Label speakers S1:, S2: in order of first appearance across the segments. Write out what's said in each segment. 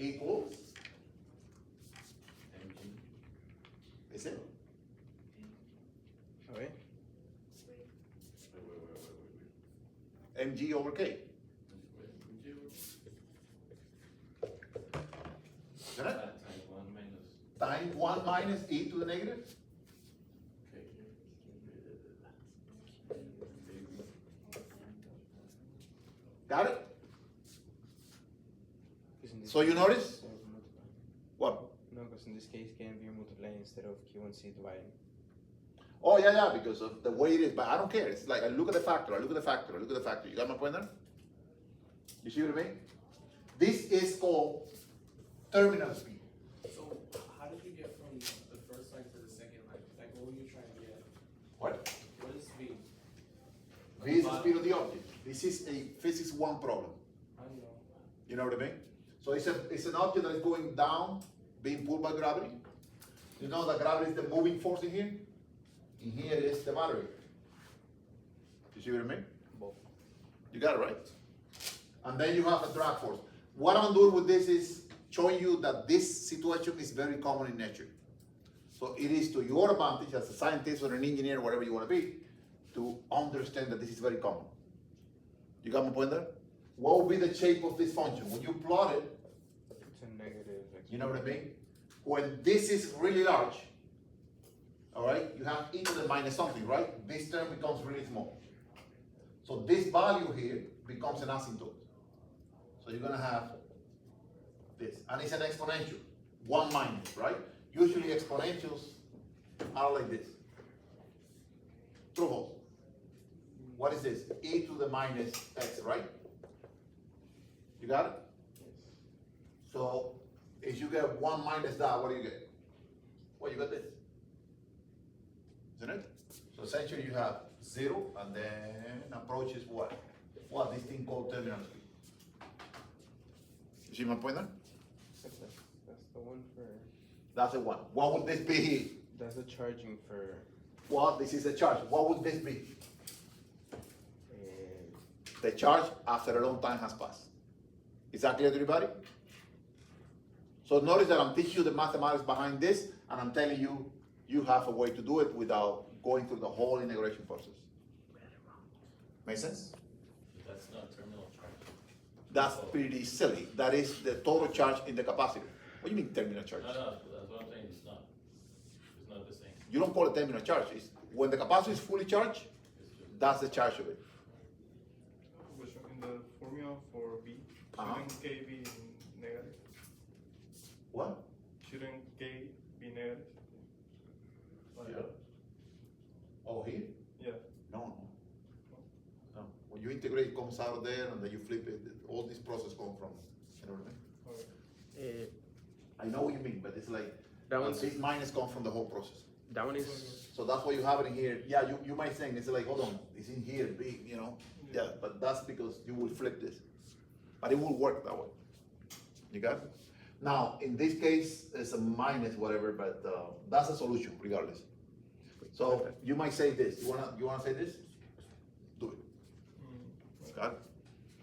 S1: equals, is it?
S2: Okay.
S1: Mg over K. Isn't it? Times 1 minus e to the negative? Got it? So you notice? What?
S2: No, because in this case, K and V are multiplying instead of Q and C dividing.
S1: Oh, yeah, because of the way it is, but I don't care. It's like, I look at the factor, I look at the factor, I look at the factor. You got my point there? You see what I mean? This is called terminal speed.
S3: So how did you get from the first line to the second line? Like what were you trying to get?
S1: What?
S3: What is V?
S1: V is the speed of the object. This is a physics 1 problem.
S3: I don't know.
S1: You know what I mean? So it's an object that is going down, being pulled by gravity. You know that gravity is the moving force in here? In here is the battery. You see what I mean?
S2: Both.
S1: You got it, right? And then you have a drag force. What I'm doing with this is showing you that this situation is very common in nature. So it is to your advantage as a scientist or an engineer, whatever you want to be, to understand that this is very common. You got my point there? What would be the shape of this function? When you plot it,
S2: It's a negative.
S1: you know what I mean? When this is really large, all right, you have e to the minus something, right? This term becomes really small. So this value here becomes an asymptote. So you're gonna have this, and it's an exponential, 1 minus, right? Usually exponentials are like this. True or false? What is this? E to the minus x, right? You got it? So if you get 1 minus that, what do you get? Well, you got this. Isn't it? So essentially you have 0 and then approaches what? What? This thing called terminal speed. You see my point there?
S2: That's the one for.
S1: That's the one. What would this be?
S2: That's the charging for.
S1: Well, this is a charge. What would this be?
S2: Uh,
S1: The charge after a long time has passed. Is that clear to everybody? So notice that I'm teaching you the mathematics behind this, and I'm telling you, you have a way to do it without going through the whole integration process. Make sense?
S4: That's not terminal charge.
S1: That's pretty silly. That is the total charge in the capacitor. What do you mean terminal charge?
S4: No, that's what I'm saying, it's not. It's not the same.
S1: You don't call it terminal charge. It's when the capacitor is fully charged,
S4: It's just,
S1: that's the charge of it.
S5: In the formula for B, shouldn't K be negative?
S1: What?
S5: Shouldn't K be negative?
S1: Yeah. Oh, here?
S5: Yeah.
S1: No. When you integrate, it comes out of there, and then you flip it. All this process comes from. You know what I mean?
S5: Okay.
S1: I know what you mean, but it's like
S2: That one's-
S1: this minus comes from the whole process.
S2: That one is.
S1: So that's why you have it in here. Yeah, you might think it's like, hold on, it's in here, big, you know? Yeah, but that's because you will flip this. But it will work that way. You got it? Now, in this case, it's a minus whatever, but that's a solution regardless. So you might say this. You wanna say this? Do it. Got it?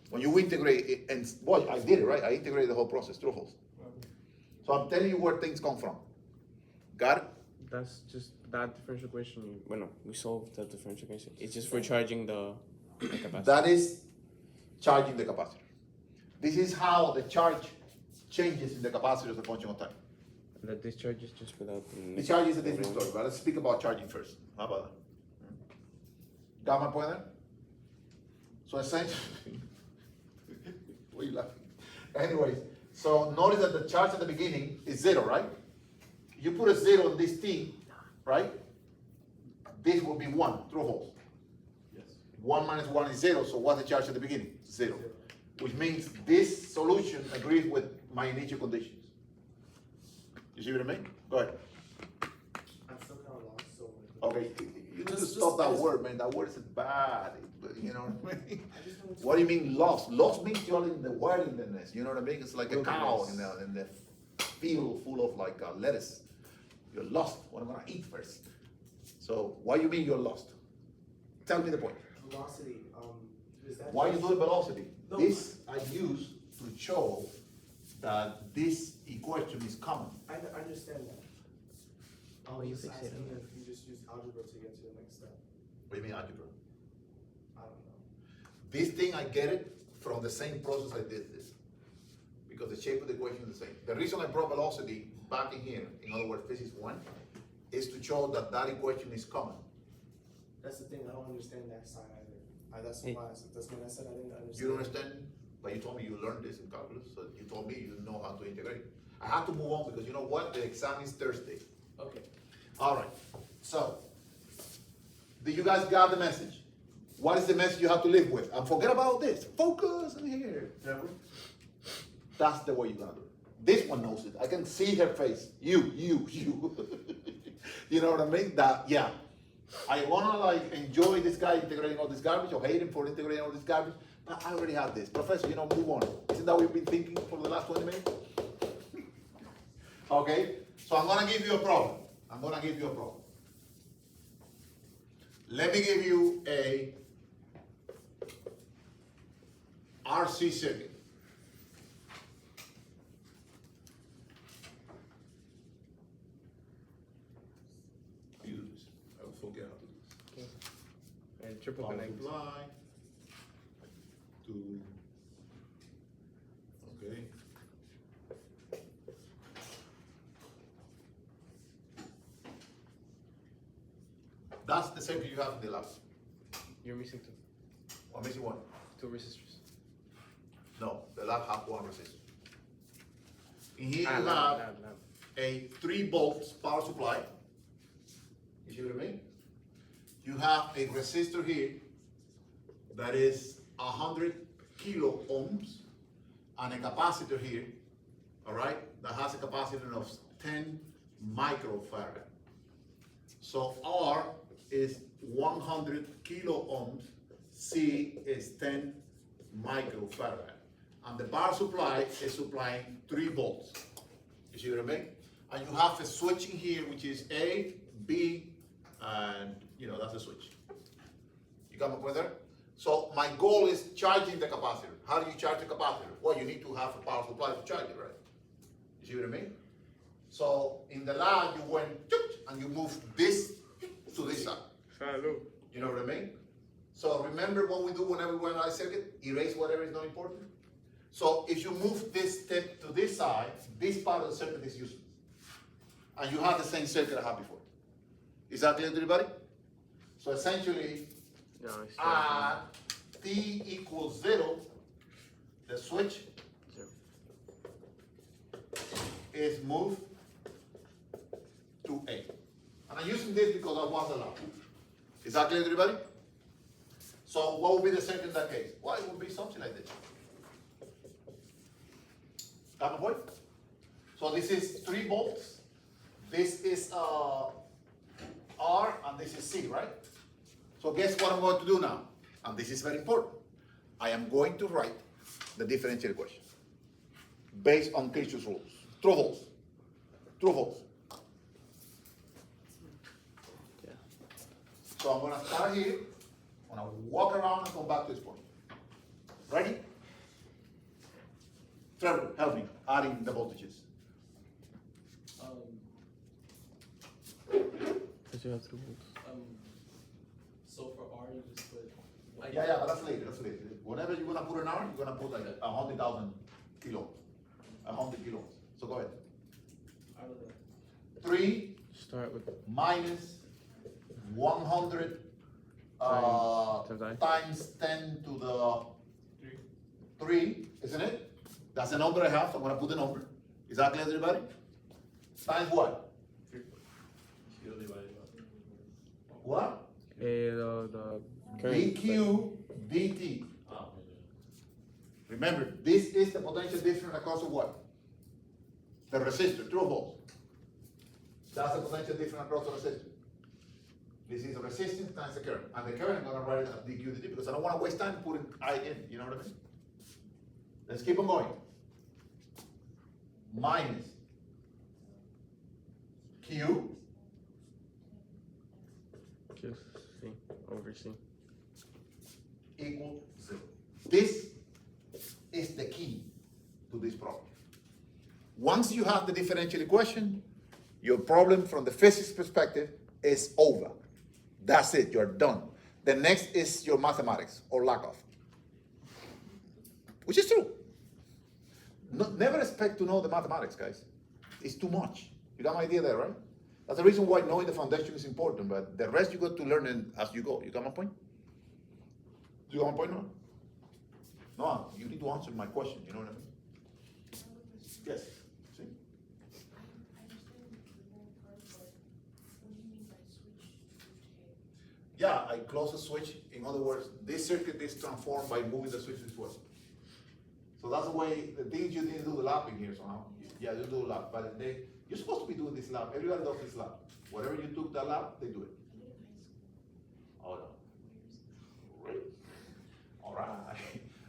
S1: When you integrate it, and boy, I did it, right? I integrated the whole process, true or false? So I'm telling you where things come from. Got it?
S2: That's just that differential equation. Bueno, we solved that differential equation. It's just for charging the capacitor.
S1: That is charging the capacitor. This is how the charge changes in the capacitor as a function of time.
S2: The discharge is just without
S1: The charge is a different story, but let's speak about charging first. How about that? Got my point there? So essentially, what are you laughing? Anyways, so notice that the charge at the beginning is 0, right? You put a 0 on this T, right? This will be 1, true or false?
S4: yes.
S1: 1 minus 1 is 0, so what's the charge at the beginning? 0. Which means this solution agrees with my initial conditions. You see what I mean? Go ahead.
S3: I'm still kind of lost. So
S1: Okay, you need to
S3: Just-
S1: stop that
S3: just-
S1: word, man. That word is bad. You know what I mean?
S3: I just know
S1: What do you mean lost? Lost means you're in the wilderness. You know what I mean? It's like a cow in the field full of like lettuce. You're lost. What am I gonna eat first? So why you mean you're lost? Tell me the point.
S3: velocity. Is that
S1: Why you do the velocity?
S3: No.
S1: This I use to show that this equation is common.
S3: I understand that.
S2: Oh,
S3: I'm
S2: you
S3: just
S2: fix it,
S3: asking
S2: huh?
S3: if you just use algebra to get to the next step.
S1: What do you mean algebra?
S3: I don't know.
S1: This thing, I get it from the same process I did this. Because the shape of the equation is the same. The reason I brought velocity back in here, in other words, physics 1, is to show that that equation is common.
S3: That's the thing, I don't understand that side either. That's
S2: Hey.
S3: why, that's when I said I didn't understand.
S1: You don't understand, but you told me you learned this in calculus, so you told me you know how to integrate. I have to move on because you know what? The exam is Thursday.
S3: Okay.
S1: All right, so, do you guys got the message? What is the message you have to live with? And forget about this, focus in here. That's the way you gotta do it. This one knows it, I can see her face, you. You know what I mean? That, yeah. I wanna like enjoy this guy integrating all this garbage, or hate him for integrating all this garbage, but I already have this. Professor, move on. Isn't that what we've been thinking for the last 20 minutes? Okay, so I'm gonna give you a problem. Let me give you a RC circuit. You do this. I will forget how to do this.
S2: And triple
S1: Power
S2: connect.
S1: supply to, okay. That's the circuit you have in the lab.
S2: You're missing two.
S1: I'm missing one.
S2: Two resistors.
S1: No, the lab have one resistor. In here
S2: Ah,
S1: you
S2: lab,
S1: have
S2: lab.
S1: a 3 volts power supply. You see what I mean? You have a resistor here that is 100 kilo ohms and a capacitor here, all right, that has a capacitance of 10 microfarad. So R is 100 kilo ohms, C is 10 microfarad. And the power supply is supplying 3 volts. You see what I mean? And you have a switch in here, which is A, B, and that's a switch. You got my point there? So my goal is charging the capacitor. How do you charge the capacitor? Well, you need to have a power supply to charge it, right? You see what I mean? So in the lab, you went and you moved this to this side.
S2: Salud.
S1: You know what I mean? So remember what we do whenever we analyze circuit? Erase whatever is not important. So if you move this step to this side, this part of the circuit is useless. And you have the same circuit I had before. Is that clear to everybody? So essentially,
S2: No, it's
S1: at t equals 0, the switch
S2: Zero.
S1: is moved to A. And I'm using this because I was allowed. Is that clear to everybody? So what would be the circuit in that case? Well, it would be something like this. Got my point? So this is 3 volts. This is R, and this is C, right? So guess what I'm going to do now? And this is very important. I am going to write the differential equation based on Kirchhoff's rules. True, false. True, false.
S2: Yeah.
S1: So I'm gonna start here, I'm gonna walk around and come back to this point. Ready? Trevor, help me, adding the voltages.
S2: Because you have 3 volts.
S3: So for R, you just put.
S1: Yeah, but that's later, Whenever you're gonna put an R, you're gonna put like 100,000 kilos, 100 kilos. So go ahead.
S3: I don't know.
S1: 3
S2: Start with
S1: minus 100
S2: Times I.
S1: times 10 to the 3, isn't it? That's the number I have, so I'm gonna put the number. Is that clear to everybody? Times what?
S4: Still divided by.
S1: What?
S2: the current.
S1: dq dt.
S4: Ah, okay.
S1: Remember, this is the potential difference across the what? The resistor, true or false? That's the potential difference across the resistor. This is the resistance times the current. And the current, I'm gonna write it as dq dt because I don't wanna waste time putting I in, you know what I mean? Let's keep on going. Minus Q
S2: Q, C, over C.
S1: equal 0. This is the key to this problem. Once you have the differential equation, your problem from the physics perspective is over. That's it, you're done. The next is your mathematics, or lack of. Which is true. Never expect to know the mathematics, guys. It's too much. You got my idea there, right? That's the reason why knowing the foundation is important, but the rest you got to learn as you go. You got my point? Do you got my point now? No, you need to answer my question, you know what I mean? Yes, see? Yeah, I close the switch. In other words, this circuit is transformed by moving the switch this way. So that's the way, the things you didn't do the lab in here somehow. Yeah, you do the lab, but you're supposed to be doing this lab. Everybody does this lab. Whatever you took that lab, they do it. Oh no. Really? All right.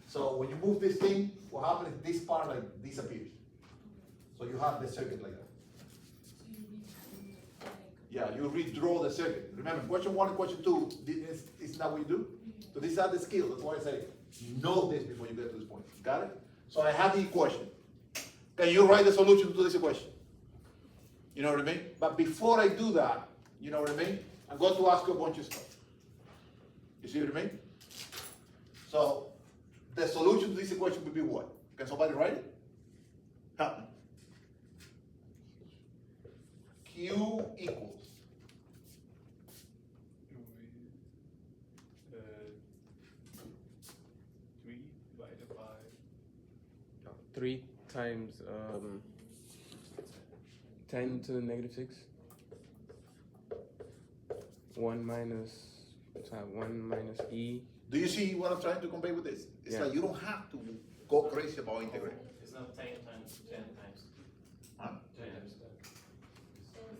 S1: So when you move this thing, what happens is this part like disappears. So you have the circuit like that. Yeah, you redraw the circuit. Remember, question 1 and question 2, isn't that what you do? So these are the skills. That's why I say, know this before you get to this point. Got it? So I have the equation. Can you write the solution to this equation? You know what I mean? But before I do that, you know what I mean? I'm going to ask you a bunch of stuff. You see what I mean? So the solution to this equation would be what? Can somebody write it? Help me. Q equals.
S5: 3 divided by
S2: 3 times 10 to the negative 6. 1 minus e.
S1: Do you see what I'm trying to convey with this? It's
S2: Yeah.
S1: like you don't have to go crazy about integrating.
S4: It's not 10 times 10 times.
S1: Huh?
S4: 10 times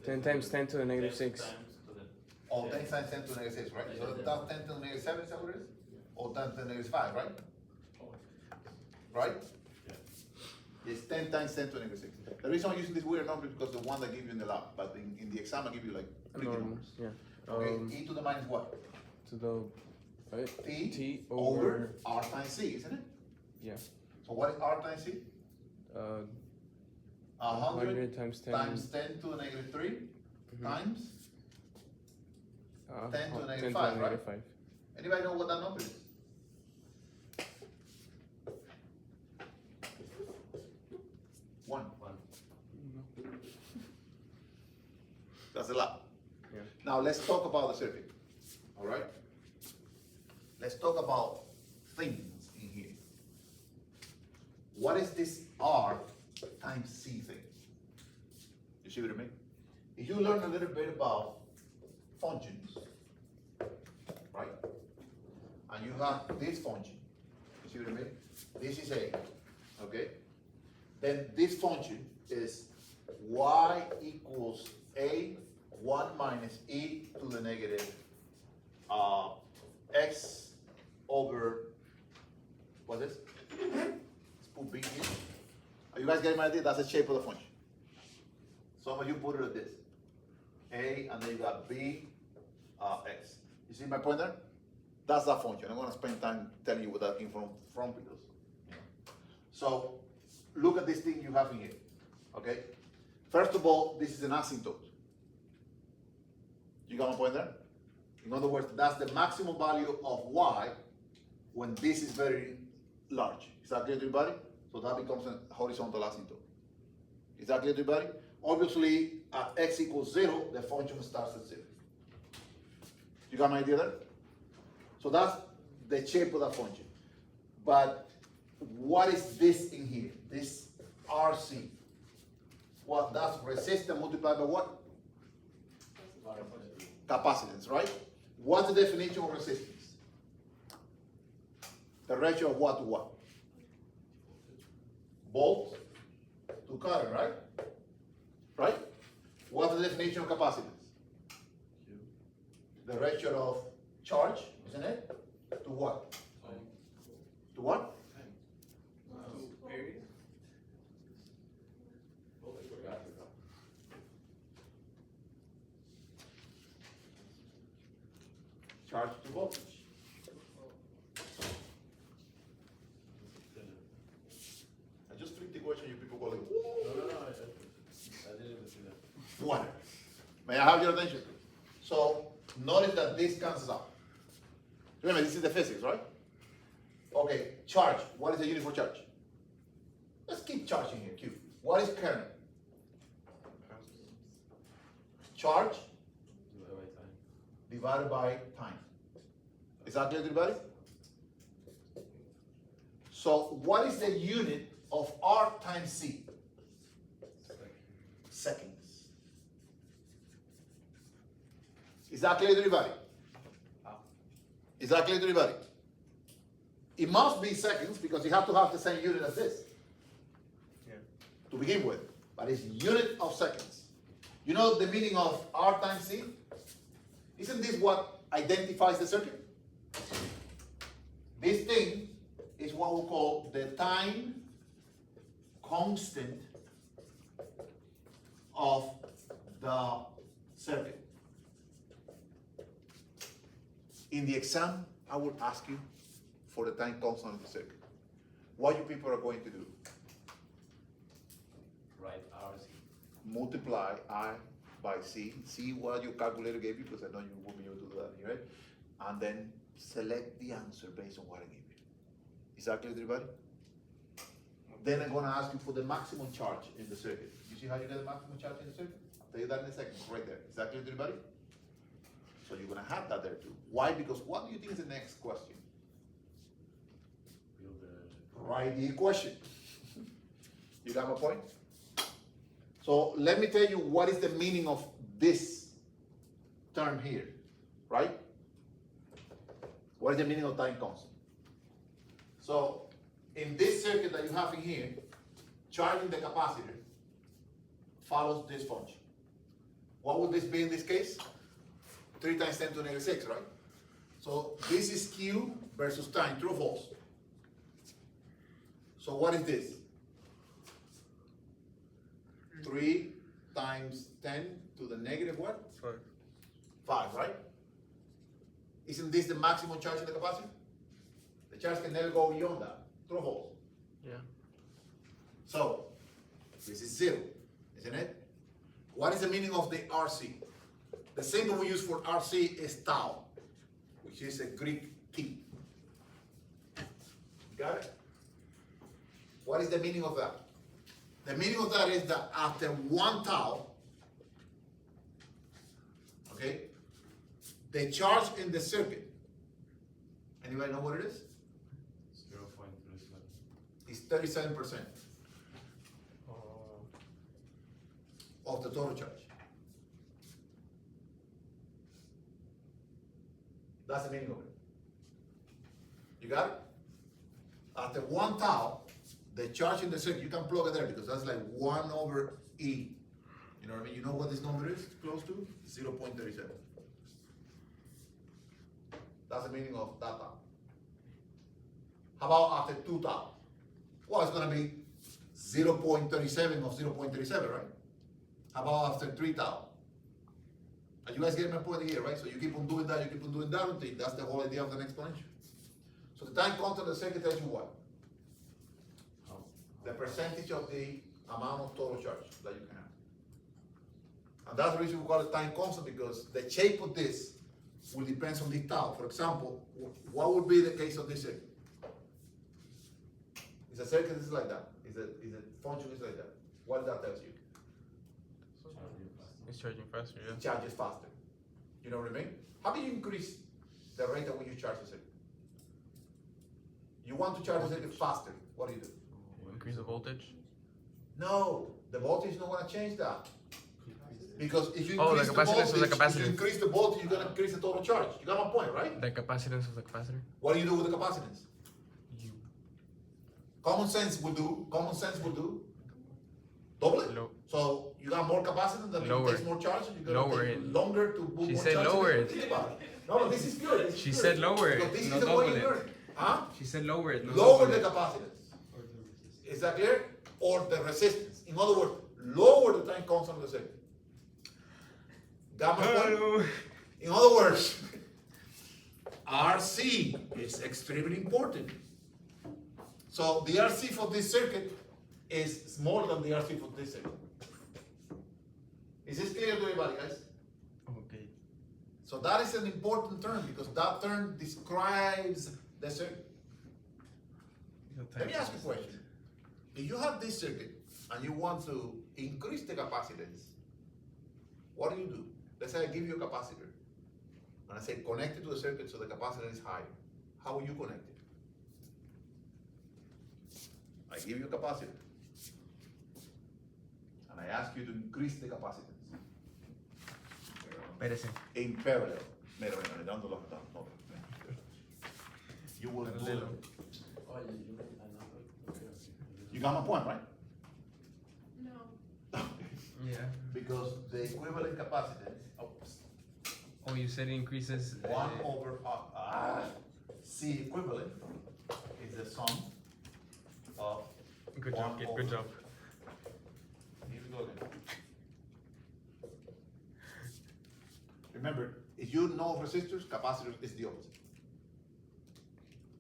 S2: 10 times 10 to the negative 6.
S4: times to the.
S1: Or 10 times 10 to the negative 6, right? So that's 10 to the negative 7, is that what it is? Or 10 to the negative 5, right? Right? It's 10 times 10 to the negative 6. The reason I'm using this weird number is because the one that give you in the lab, but in the exam I give you like tricky numbers.
S2: Yeah.
S1: Okay, e to the minus what?
S2: To the
S1: T over r times c, isn't it?
S2: yeah.
S1: So what is r times c? 100
S2: times 10
S1: times 10 to the negative 3 times 10 to the
S2: 10
S1: negative
S2: to
S1: 5,
S2: the
S1: right?
S2: negative 5.
S1: Anybody know what that number is? One. That's a lot.
S2: Yeah.
S1: Now let's talk about the circuit. All right? Let's talk about things in here. What is this R times C thing? You see what I mean? If you learn a little bit about functions, right? And you have this function, you see what I mean? This is A, okay? Then this function is y equals A 1 minus e to the negative x over, what's this? Let's put b here. Are you guys getting my idea? That's the shape of the function. Some of you put it like this. A, and then you got b, x. You see my point there? That's that function. I'm gonna spend time telling you what that came from because. So, look at this thing you have in here, okay? First of all, this is an asymptote. You got my point there? In other words, that's the maximum value of y when this is very large. Is that clear to everybody? So that becomes a horizontal asymptote. Is that clear to everybody? Obviously, at x equals 0, the function starts at 0. You got my idea there? So that's the shape of that function. But what is this in here? This RC. Well, that's resistance multiplied by what? Capacitance, right? What's the definition of resistance? The ratio of what to what? Volt to current, right? Right? What's the definition of capacitance? The ratio of charge, isn't it? To what? To what?
S3: Period.
S1: Charge to voltage. I just flipped the equation, you people go like,
S4: No,
S1: water. May I have your attention? So notice that this cancels out. Remember, this is the physics, right? Okay, charge. What is the unit for charge? Let's keep charging here, Q. What is current? Charge divided by time. Is that clear to everybody? So what is the unit of R times C? Seconds. Is that clear to everybody? Is that clear to everybody? It must be seconds because you have to have the same unit as this.
S2: Yeah.
S1: To begin with. But it's unit of seconds. You know the meaning of R times C? Isn't this what identifies the circuit? This thing is what we call the time constant of the circuit. In the exam, I will ask you for the time constant of the circuit. What you people are going to do?
S4: Right, RC.
S1: Multiply I by C, see what your calculator gave you, because I know you won't be able to do that here, right? And then select the answer based on what I gave you. Is that clear to everybody? Then I'm gonna ask you for the maximum charge in the circuit. You see how you get the maximum charge in the circuit? I'll tell you that in a second, right there. Is that clear to everybody? So you're gonna have that there too. Why? Because what do you think is the next question?
S4: Build the.
S1: Write the equation. You got my point? So let me tell you what is the meaning of this term here, right? What is the meaning of time constant? So in this circuit that you have in here, charging the capacitor follows this function. What would this be in this case? 3 times 10 to the negative 6, right? So this is Q versus time, true or false? So what is this? 3 times 10 to the negative what?
S5: 5.
S1: 5, right? Isn't this the maximum charge in the capacitor? The charge can never go beyond that. True or false?
S2: Yeah.
S1: So, this is 0, isn't it? What is the meaning of the RC? The symbol we use for RC is tau, which is a Greek T. Got it? What is the meaning of that? The meaning of that is that after 1 tau, okay, the charge in the circuit, anybody know what it is?
S4: 0.37.
S1: It's 37% of the total charge. That's the meaning of it. You got it? After 1 tau, the charge in the circuit, you can plug it there because that's like 1 over E. You know what I mean? You know what this number is close to? 0.37. That's the meaning of that tau. How about after 2 tau? Well, it's gonna be 0.37 of 0.37, right? How about after 3 tau? Are you guys getting my point here, right? So you keep on doing that, you keep on doing that until that's the whole idea of an exponential. So the time constant of the circuit tells you what? The percentage of the amount of total charge that you can have. And that's the reason we call it time constant, because the shape of this will depend on the tau. For example, what would be the case of this circuit? Is a circuit is like that? Is a function is like that? What that tells you?
S2: It's charging faster, yeah.
S1: It charges faster. You know what I mean? How do you increase the rate at which you charge the circuit? You want to charge the circuit faster. What do?
S2: Increase the voltage.
S1: No, the voltage is not gonna change that. Because if you
S2: Oh, the
S1: increase the
S2: capacitance of the
S1: voltage, if you
S2: capacitance.
S1: increase the voltage, you're gonna increase the total charge. You got my point, right?
S2: The capacitance of the capacitor.
S1: What do you do with the capacitance?
S2: You
S1: Common sense will do double it.
S2: Low.
S1: So you got more capacitance, that means it
S2: Lower.
S1: takes more charge, and you're gonna
S2: Lower
S1: take
S2: it.
S1: longer to move
S2: She
S1: more
S2: said
S1: charge.
S2: lower it.
S1: Think about it. No, this is good. This is
S2: She
S1: good.
S2: said lower it,
S1: Because this
S2: not
S1: is the way
S2: double
S1: you
S2: it.
S1: learn. Huh?
S2: She said lower it.
S1: Lower the capacitance. Is that clear? Or the resistance. In other words, lower the time constant of the circuit. Got my point? In other words, RC is extremely important. So the RC for this circuit is smaller than the RC for this circuit. Is this clear to everybody, guys?
S2: Okay.
S1: So that is an important term because that term describes the circuit. Let me ask you a question. If you have this circuit and you want to increase the capacitance, what do? Let's say I give you a capacitor and I say connect it to the circuit so the capacitance is higher. How will you connect it? I give you a capacitor and I ask you to increase the capacitance.
S2: Espérese.
S1: In parallel. Mira, dándolo. No. You will do it.
S3: Oh, you meant another?
S1: You got my point, right?
S6: No.
S2: Yeah.
S1: Because the equivalent capacitance,
S2: Oh, you said it increases.
S1: 1 over C equivalent is the sum of.
S2: Good job, kid. Good job.
S1: Here we go again. Remember, if you know resistors, capacitors is the opposite.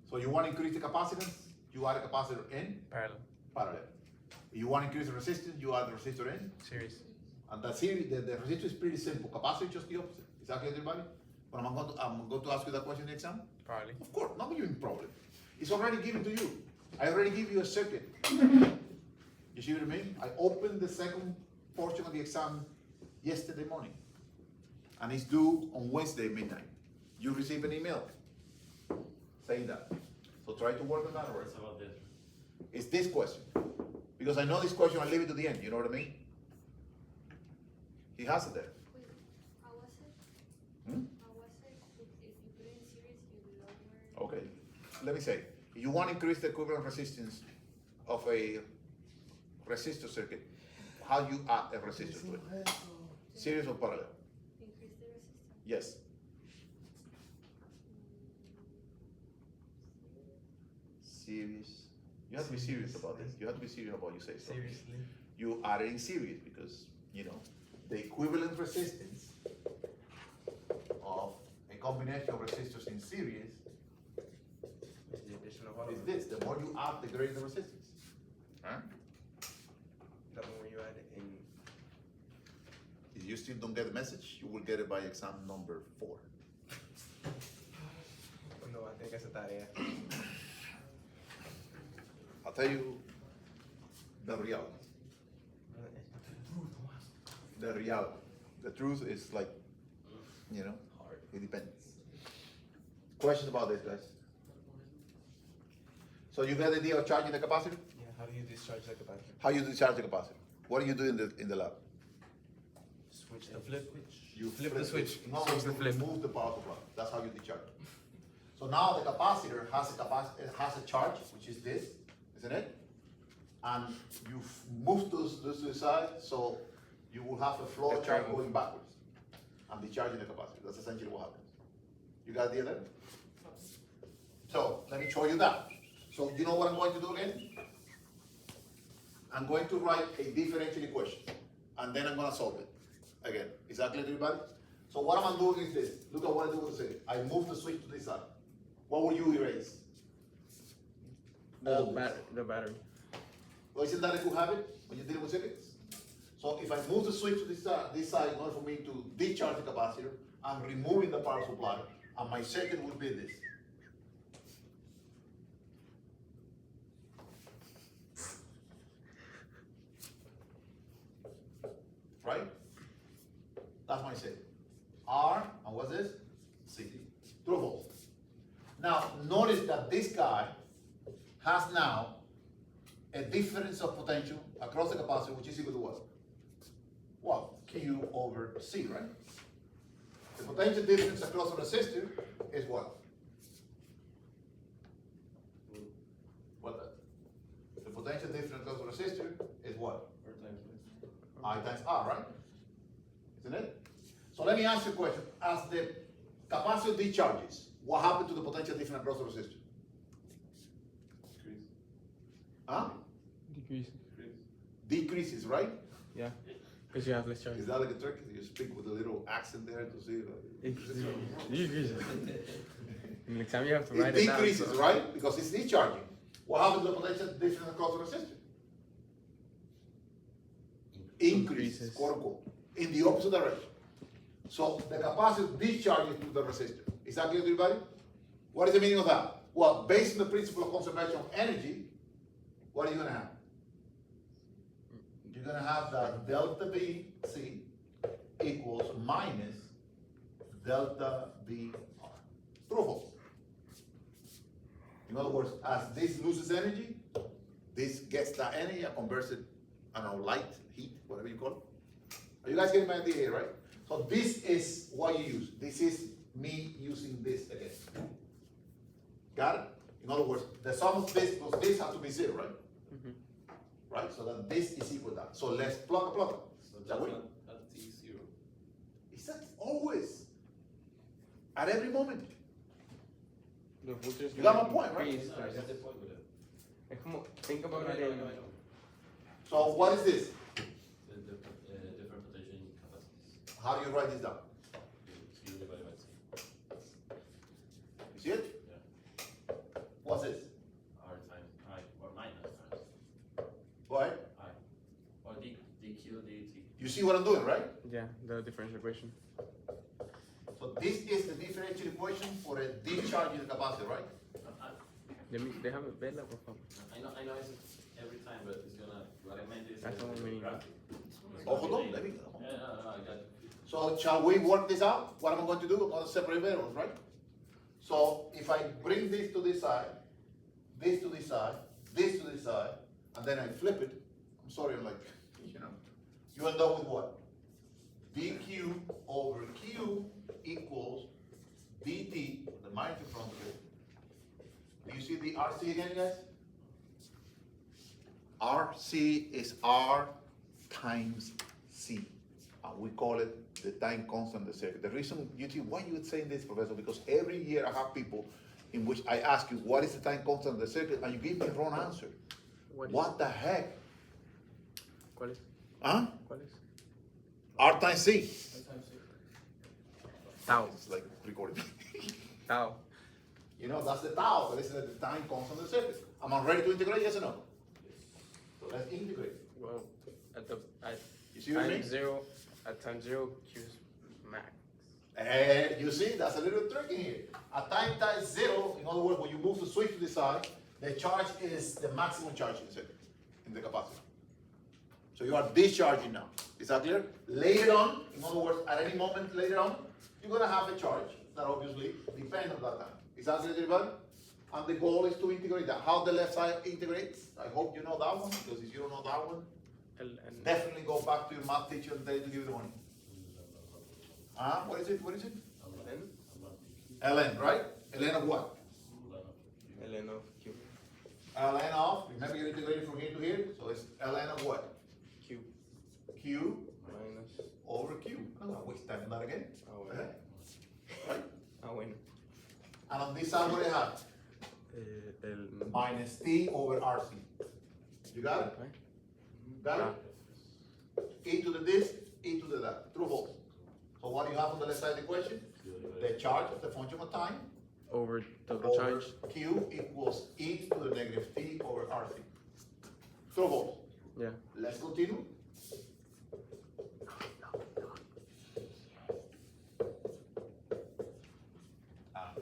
S1: So you want to increase the capacitance, you add a capacitor in
S2: Parallel.
S1: parallel. If you want to increase the resistance, you add the resistor in.
S2: Series.
S1: And the series, the resistor is pretty simple. Capacitor is just the opposite. Is that clear to everybody? But I'm going to ask you that question in the exam.
S2: Probably.
S1: Of course, not giving problem. It's already given to you. I already give you a circuit. You see what I mean? I opened the second portion of the exam yesterday morning. And it's due on Wednesday midnight. You receive an email saying that. So try to work on that. Or
S4: It's about this.
S1: it's this question. Because I know this question, I'll leave it to the end. You know what I mean? He has it there.
S6: Wait, how was it?
S1: Hmm?
S6: How was it? If you put it in series, you lower.
S1: Okay, let me say, you want to increase the equivalent resistance of a resistor circuit, how you add a resistor to it? Series or parallel?
S6: Increase the resistance.
S1: Yes. Series. You have to be serious about this. You have to be serious about what you say. So
S2: Seriously.
S1: you add it in series because, you know, the equivalent resistance of a combination of resistors in series
S2: Is the additional
S1: is this. The more you add, the greater the resistance. Huh?
S2: The more you add in.
S1: If you still don't get the message, you will get it by exam number 4.
S2: No, I think it's a tarea.
S1: I'll tell you the reality. The reality. The truth is like, you know, it depends. Questions about this, guys? So you got the idea of charging the capacitor?
S2: Yeah, how do you discharge the capacitor?
S1: How you discharge the capacitor? What do you do in the lab?
S2: Switch the flip.
S1: You
S2: Flip the switch.
S1: No,
S2: Switch
S1: you
S2: the flip.
S1: move the power supply. That's how you discharge. So now the capacitor has a charge, which is this, isn't it? And you move those to the side, so you will have a flow
S2: The
S1: charge
S2: triangle.
S1: going backwards and discharging the capacitor. That's essentially what happens. You got the idea there? So let me show you that. So you know what I'm going to do again? I'm going to write a differential equation, and then I'm going to solve it again. Is that clear to everybody? So what I'm doing is this. Look at what I do with the circuit. I move the switch to this side. What will you erase? All this.
S2: The battery.
S1: Well, isn't that a good habit when you're dealing with circuits? So if I move the switch to this side in order for me to discharge the capacitor, I'm removing the power supply, and my circuit will be this. Right? That's my circuit. R, and what's this? C. True or false? Now, notice that this guy has now a difference of potential across the capacitor, which is equal to what? What? Q over C, right? The potential difference across the resistor is what? What that? The potential difference across the resistor is what? I times R, right? Isn't it? So let me ask you a question. As the capacitor discharges, what happens to the potential difference across the resistor? Huh?
S2: Decrease.
S1: Decreases, right?
S2: Yeah. Because you have less charge.
S1: Is that like a trick? You speak with a little accent there to see.
S2: Decreases. In the exam you have to
S1: It
S2: write it down.
S1: decreases,
S2: so-
S1: right? Because it's discharging. What happens to the potential difference across the resistor? increases, quote unquote, in the opposite direction. So the capacitor discharges through the resistor. Is that clear to everybody? What is the meaning of that? Well, based on the principle of conservation of energy, what are you gonna have? You're gonna have that delta VC equals minus delta VR. True or false? In other words, as this loses energy, this gets that energy and converts it, I don't know, light, heat, whatever you call it. Are you guys getting my idea here, right? So this is what you use. This is me using this again. Got it? In other words, the sum of this plus this has to be zero, right? Right? So that this is equal to that. So let's plug.
S3: So
S1: Shall we?
S3: at T0.
S1: It's that always. At every moment.
S2: The voltage
S1: You got my point, right?
S2: increase,
S3: No, I got the point with it.
S2: Es como, think
S3: I
S2: about
S3: know,
S2: it
S3: I
S2: in,
S3: know, I know.
S1: So what is this?
S4: The different potential capacities.
S1: How do you write this down?
S4: Q divided by T.
S1: You see it?
S4: Yeah.
S1: What's this?
S4: R times I, or minus times
S1: Go ahead.
S4: I. Or dq dt.
S1: You see what I'm doing, right?
S2: yeah, the differential equation.
S1: So this is the differential equation for a discharge in the capacitor, right?
S2: Déjame verla, por favor.
S4: I know it's every time, but it's gonna, what I meant is.
S2: That's the one we need.
S4: graphic.
S1: Oh, hold on, let me.
S4: Yeah, no, I got it.
S1: So shall we work this out? What am I going to do? I'm going to separate variables, right? So if I bring this to this side, this to this side, this to this side, and then I flip it, I'm sorry, I'm like, you end up with what? dq over q equals dt, the minus in front of it. Do you see the RC again, guys? RC is R times C. We call it the time constant of the circuit. The reason, why you would say this, Professor, because every year I have people in which I ask you, what is the time constant of the circuit? And you give me a wrong answer. What the heck?
S2: ¿Cuál es?
S1: Huh?
S2: ¿Cuál es?
S1: R times C.
S2: Tau.
S1: It's like recording.
S2: Tau.
S1: That's the tau, but this is the time constant of the circuit. Am I ready to integrate, yes or no? So let's integrate.
S2: Well, at
S1: You see what I mean?
S2: time zero, at time zero, Q is max.
S1: You see, that's a little tricky here. At time zero, in other words, when you move the switch to the side, the charge is the maximum charge in the circuit, in the capacitor. So you are discharging now. Is that clear? Later on, in other words, at any moment later on, you're gonna have a charge that obviously depends on that time. Is that clear, everybody? And the goal is to integrate that. How the left side integrates, I hope you know that one, because if you don't know that one, definitely go back to your math teacher and tell you to give you the money. What is it? ln, right? ln of what?
S2: ln of Q.
S1: ln of, remember you're integrating from here to here, so it's ln of what?
S2: Q
S1: Q
S2: minus.
S1: over Q. I'm not gonna waste time on that again.
S2: Ah, bueno.
S1: Right?
S2: Ah, bueno.
S1: And on this side, what do you have?
S2: El.
S1: Minus T over RC. You got it?
S2: Okay.
S1: Got it? E to the this, E to the that. True or false? So what do you have on the left side of the equation? The charge of the function of time
S2: Over total
S1: over
S2: charge.
S1: Q equals E to the negative T over RC. True or false?
S2: Yeah.
S1: Let's continue.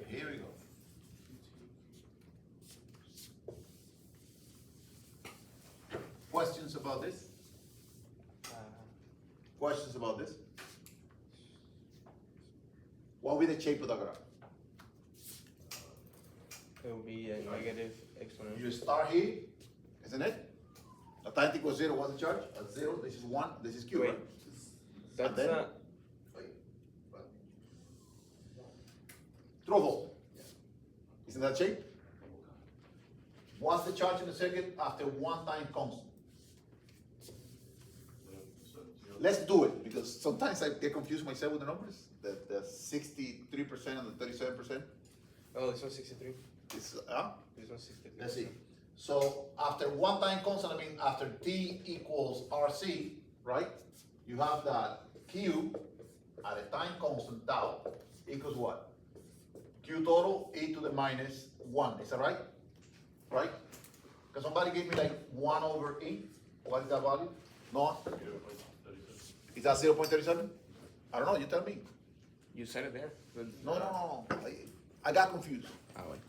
S1: Here we go. Questions about this? Questions about this? What will be the shape of the graph?
S2: It will be a negative exponential.
S1: You start here, isn't it? At time equals 0, what's the charge? At 0, this is 1, this is Q,
S2: Wait.
S1: right?
S2: That's
S1: And then-
S2: not.
S1: True or false? Isn't that shape? What's the charge in the circuit after one time constant? Let's do it, because sometimes I get confused myself with the numbers. The 63% and the 37%.
S2: Oh, this one's 63.
S1: Is,
S2: This one's 63.
S1: let's see. So after one time constant, I mean after T equals RC, right? You have that Q at a time constant tau equals what? Q total e to the minus 1, is that right? Right? Because somebody gave me like 1 over 8. What is that value? No? Is that 0.37? I don't know, you tell me.
S2: You said it there.
S1: No, I got confused.
S2: Ah, wait.